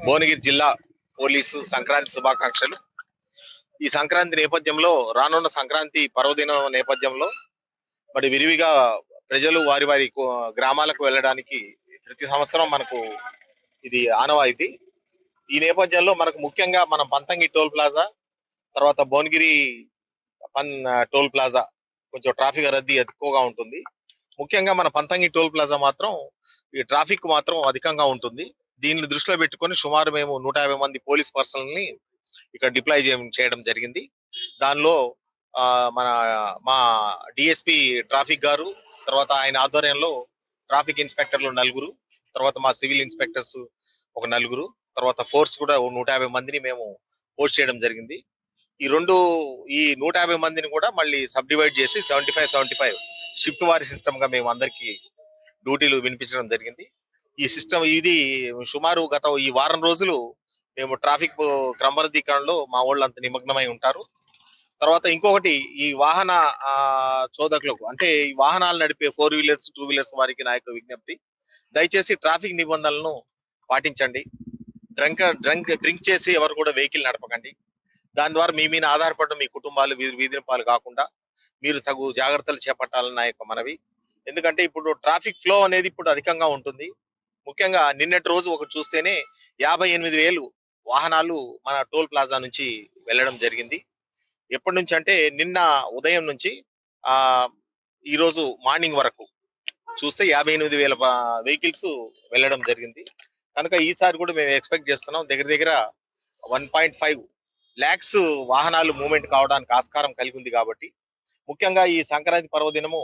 భువనగిరి జిల్లా పోలీసు సంక్రాంతి శుభాకాంక్షలు. ఈ సంక్రాంతి నేపథ్యంలో రానున్న సంక్రాంతి పర్వదినం నేపథ్యంలో మరి విరివిగా ప్రజలు వారి వారి గ్రామాలకు వెళ్ళడానికి ప్రతి సంవత్సరం మనకు ఇది ఆనవాయితీ. ఈ నేపథ్యంలో మనకు ముఖ్యంగా మనం పంతంగి టోల్ ప్లాజా, తర్వాత భువనగిరి టోల్ ప్లాజా కొంచెం ట్రాఫిక్ రద్దీ ఎక్కువగా ఉంటుంది. ముఖ్యంగా మన పంతంగి టోల్ ప్లాజా మాత్రం ఈ ట్రాఫిక్ మాత్రం అధికంగా ఉంటుంది. దీన్ని దృష్టిలో పెట్టుకొని సుమారు మేము 150 మంది పోలీస్ పర్సనల్ ని ఇక్కడ డిప్లాయ్ చేయడం జరిగింది. దానిలో మన మా డిఎస్పి ట్రాఫిక్ గారు, తర్వాత ఆయన ఆధ్వర్యంలో ట్రాఫిక్ ఇన్స్పెక్టర్లు 4, తర్వాత మా సివిల్ ఇన్స్పెక్టర్స్ ఒక 4, తర్వాత ఫోర్స్ కూడా 150 మందిని మేము పోస్ట్ చేయడం జరిగింది. ఈ 150 మందిని కూడా మళ్ళీ సబ్ డివైడ్ చేసి 75 షిఫ్ట్ వారి సిస్టమ్ గా మేము అందరికి డ్యూటీలు వినిపించడం జరిగింది. ఈ సిస్టమ్ ఇది సుమారు గత ఈ వారం రోజులు మేము ట్రాఫిక్ క్రమబద్ధీకరణలో మా వాళ్ళు అంత నిమగ్నమై ఉంటారు. తర్వాత ఇంకొకటి, ఈ వాహన చోదకులకు అంటే ఈ వాహనాలు నడిపే 4 వీలర్స్ 2 వీలర్స్ వారికి నా యొక్క విజ్ఞప్తి, దయచేసి ట్రాఫిక్ నిబంధనలను పాటించండి. డ్రింక్ చేసి ఎవరు కూడా వెహికల్ నడపకండి. దాని ద్వారా మీ మీద ఆధారపడిన మీ కుటుంబాలు వీధినిపాలు కాకుండా మీరు తగు జాగ్రత్తలు చేపట్టాలని నా యొక్క మనవి. ఎందుకంటే ఇప్పుడు ట్రాఫిక్ ఫ్లో అనేది ఇప్పుడు అధికంగా ఉంటుంది. ముఖ్యంగా నిన్నటి రోజు ఒకటి చూస్తేనే 58,000 వాహనాలు మన టోల్ ప్లాజా నుంచి వెళ్ళడం జరిగింది. ఎప్పటి నుంచి అంటే నిన్న ఉదయం నుంచి ఈ రోజు మార్నింగ్ వరకు చూస్తే 58,000 వెహికల్స్ వెళ్ళడం జరిగింది. కనుక ఈసారి కూడా మేము ఎక్స్పెక్ట్ చేస్తున్నాం దగ్గర 1.5 lakhs వాహనాలు మూవ్మెంట్ కావడానికి ఆస్కారం కలిగి ఉంది. కాబట్టి ముఖ్యంగా ఈ సంక్రాంతి పర్వదినము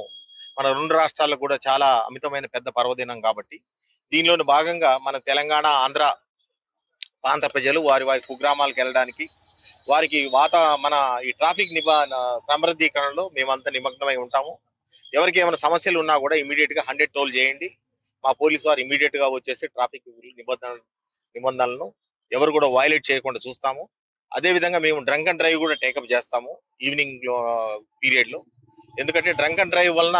మన 2 రాష్ట్రాలకు కూడా చాలా అమితమైన పెద్ద పర్వదినం. కాబట్టి దీనిలోని భాగంగా మన తెలంగాణ, ఆంధ్ర ప్రాంత ప్రజలు వారి వారి కుగ్రామాలకు వెళ్ళడానికి వారికి మన ఈ ట్రాఫిక్ క్రమబద్ధీకరణలో మేమంతా నిమగ్నమై ఉంటాము. ఎవరికి ఏమైనా సమస్యలు ఉన్నా కూడా ఇమీడియట్ గా 100 టోల్ చేయండి. మా పోలీసు వారు ఇమీడియట్ గా వచ్చేసి ట్రాఫిక్ నిబంధనలను ఎవరు కూడా వైలేట్ చేయకుండా చూస్తాము. అదే విధంగా మేము డ్రంక్ అండ్ డ్రైవ్ కూడా టేకప్ చేస్తాము ఈవినింగ్ పీరియడ్ లో. ఎందుకంటే డ్రంక్ అండ్ డ్రైవ్ వలన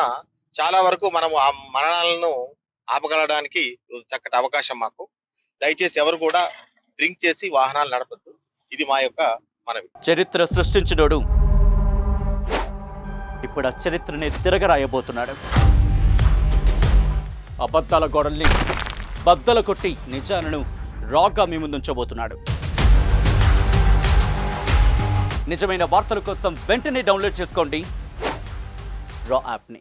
చాలా వరకు మనము ఆ మరణాలను ఆపగలడానికి చక్కటి అవకాశం మాకు. దయచేసి ఎవరు కూడా డ్రింక్ చేసి వాహనాలు నడపద్దు. ఇది మా యొక్క మనవి. చరిత్ర సృష్టించినోడు ఇప్పుడు ఆ చరిత్రని తిరగరాయబోతున్నాడు. అబద్ధాల గోడల్ని బద్దలు కొట్టి నిజాలను రాగా మీ ముందుంచబోతున్నాడు. నిజమైన వార్తల కోసం వెంటనే డౌన్లోడ్ చేసుకోండి రా యాప్ని.